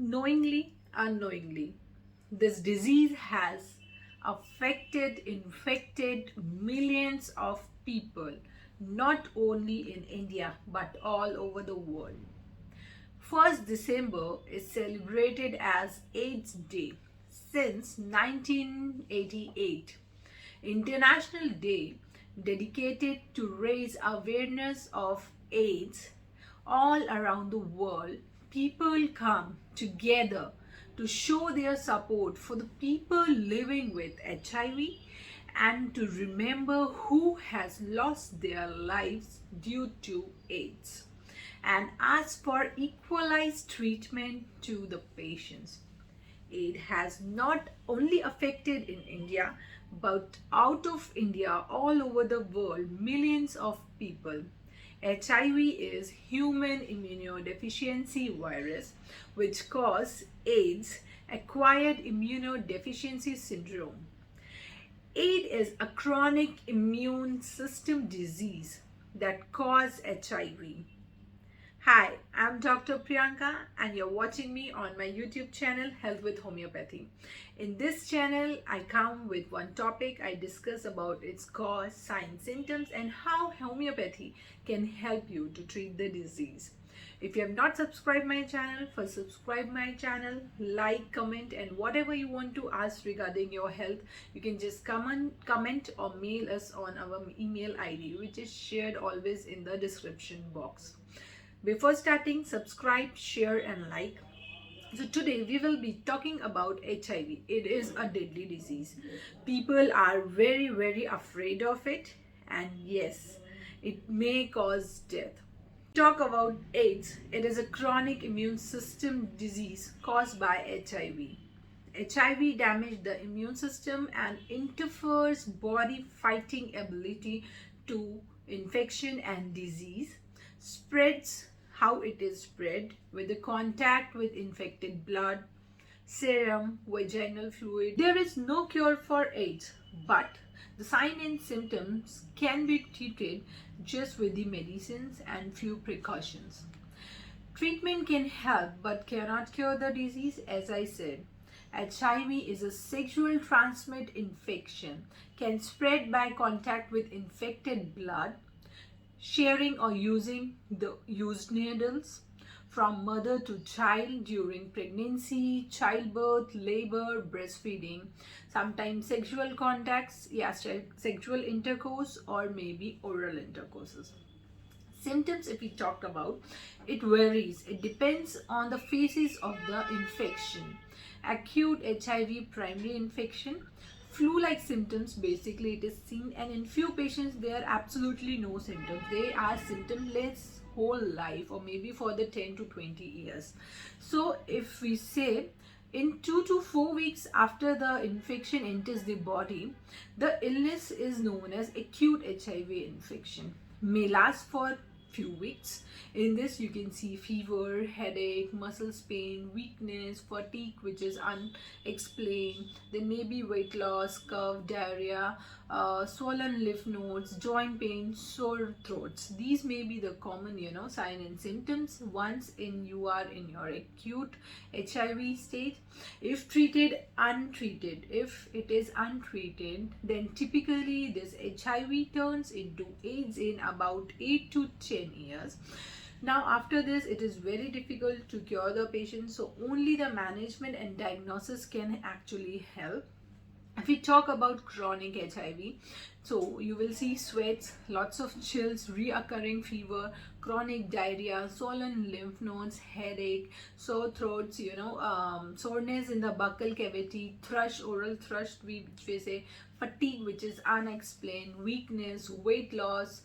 Knowingly, unknowingly, this disease has infected millions of people, not only in India but all over the world. 1st December is celebrated as AIDS Day since 1988, International Day dedicated to raise awareness of AIDS all around the world. People come together to show their support for the people living with HIV and to remember who has lost their lives due to AIDS and ask for equalized treatment to the patients. It has not only affected in India but out of India, all over the world, millions of people. HIV is human immunodeficiency virus which causes AIDS, acquired immunodeficiency syndrome. AIDS is a chronic immune system disease that causes HIV. Hi, I'm Dr.Priyanka and you're watching me on my YouTube channel Health with Homeopathy. In this channel, I come with one topic. I discuss about its cause, signs, symptoms and how homeopathy can help you to treat the disease. If you have not subscribed my channel, first subscribe my channel, like, comment and whatever you want to ask regarding your health, you can just comment or mail us on our email ID which is shared always in the description box. Before starting, subscribe, share and like. So today we will be talking about HIV. It is a deadly disease. People are very afraid of it, and yes, it may cause death. Talk about AIDS. It is a chronic immune system disease caused by HIV. HIV damages the immune system and interferes body fighting ability to infection and disease. Spreads how it is spread with the contact with infected blood, serum, vaginal fluid. There is no cure for AIDS, but the signs and symptoms can be treated just with the medicines and few precautions. Treatment can help but cannot cure the disease. As I said, HIV is a sexual transmitted infection, can spread by contact with infected blood, sharing or using the used needles from mother to child during pregnancy, childbirth, labor, breastfeeding, sometimes sexual contacts, sexual intercourse or maybe oral intercourses. Symptoms, if we talk about, it varies. It depends on the phases of the infection. Acute HIV primary infection, flu-like symptoms, basically it is seen, and in few patients there are absolutely no symptoms. They are symptomless whole life or maybe for the 10 to 20 years. So if we say in 2 to 4 weeks after the infection enters the body, the illness is known as acute HIV infection. May last for few weeks. In this you can see fever, headache, muscles pain, weakness, fatigue which is unexplained. There may be weight loss, cough, diarrhea, swollen lymph nodes, joint pain, sore throats. These may be the common sign and symptoms once you are in your acute HIV stage. If it is untreated, then typically this HIV turns into AIDS in about 8 to 10 years. Now after this it is very difficult to cure the patient, so only the management and diagnosis can actually help. If we talk about chronic HIV, so you will see sweats, lots of chills, reoccurring fever, chronic diarrhea, swollen lymph nodes, headache, sore throats, soreness in the buccal cavity, thrush, oral thrush, which we say, fatigue which is unexplained, weakness, weight loss,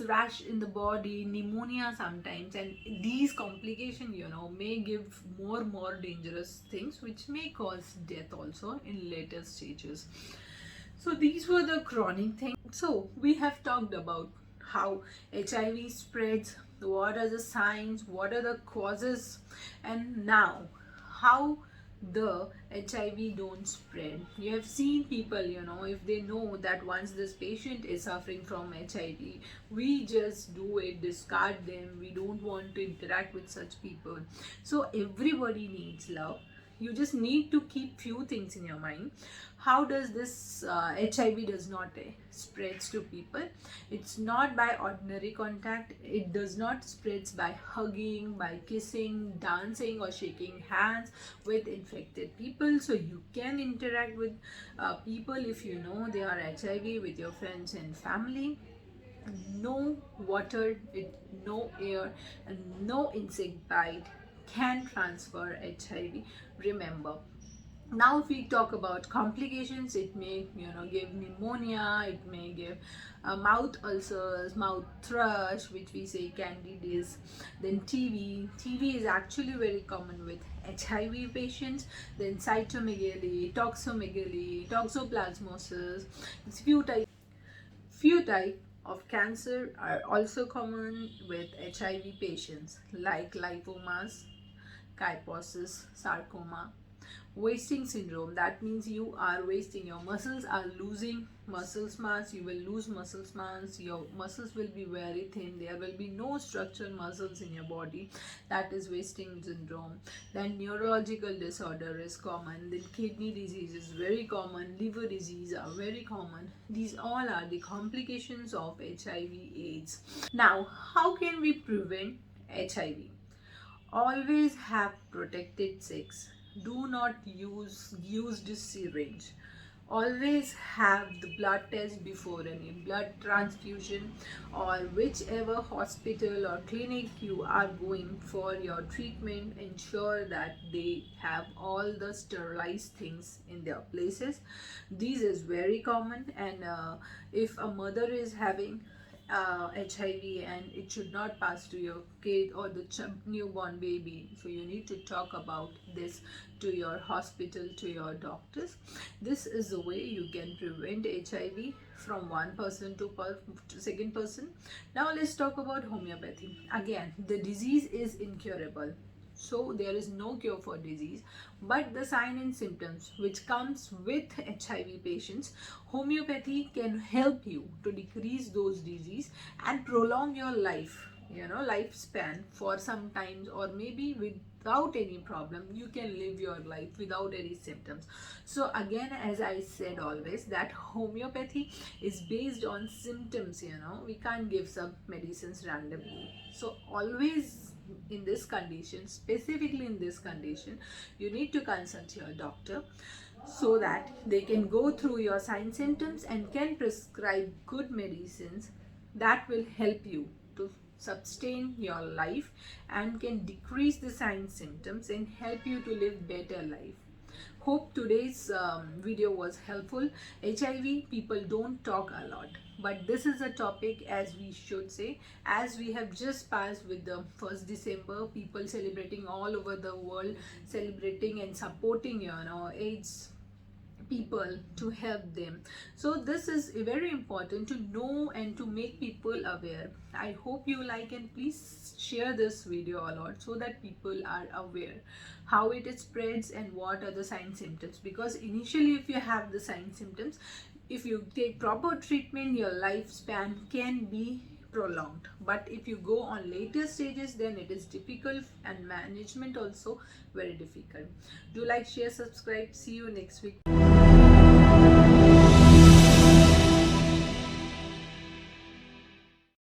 rash in the body, pneumonia sometimes, and these complications may give more dangerous things which may cause death also in later stages. So these were the chronic things. So we have talked about how HIV spreads, what are the signs, what are the causes, and now how the HIV don't spread. You have seen people, if they know that once this patient is suffering from HIV, we just do it, discard them. We don't want to interact with such people. So everybody needs love. You just need to keep few things in your mind. How does this HIV does not spreads to people? It's not by ordinary contact. It does not spreads by hugging, by kissing, dancing, or shaking hands with infected people. So you can interact with people if you know they are HIV with your friends and family. No water, no air, and no insect bite can transfer HIV. Remember. Now if we talk about complications, it may give pneumonia, it may give mouth ulcers, mouth thrush, which we say candidiasis, then tv is actually very common with HIV patients, then cytomegalomy, toxoplasmosis. It's few type of cancer are also common with HIV patients, like lipomas, kyphosis, sarcoma. Wasting syndrome, that means you are wasting, your muscles are losing muscles mass, you will lose muscles mass, your muscles will be very thin, there will be no structural muscles in your body. That is wasting syndrome. Then neurological disorder is common, then kidney disease is very common, liver disease are very common. These all are the complications of HIV/AIDS. Now, how can we prevent HIV? Always have protected sex. Do not use used syringe. Always have the blood test before any blood transfusion, or whichever hospital or clinic you are going for your treatment. Ensure that they have all the sterilized things in their places. This is very common, and if a mother is having HIV, and it should not pass to your kid or the newborn baby, so you need to talk about this to your hospital, to your doctors. This is the way you can prevent HIV from one person to second person. Now let's talk about homeopathy. Again, the disease is incurable, so there is no cure for disease, but the sign and symptoms which comes with HIV patients, homeopathy can help you to decrease those disease and prolong your life, lifespan for some times, or maybe without any problem you can live your life without any symptoms. So again, as I said always, that homeopathy is based on symptoms. We can't give some medicines randomly. So always in this condition, specifically in this condition, you need to consult your doctor, so that they can go through your sign symptoms and can prescribe good medicines that will help you to sustain your life and can decrease the sign symptoms and help you to live better life. Hope today's video was helpful. HIV, people don't talk a lot, but this is a topic, as we should say, as we have just passed with the 1st December, people celebrating all over the world, celebrating and supporting AIDS people to help them. So this is very important to know and to make people aware. I hope you like, and please share this video a lot so that people are aware how it spreads and what are the sign symptoms. Because initially, if you have the sign symptoms, if you take proper treatment, your lifespan can be prolonged. But if you go on later stages, then it is difficult, and management also very difficult. Do like, share, subscribe. See you next week.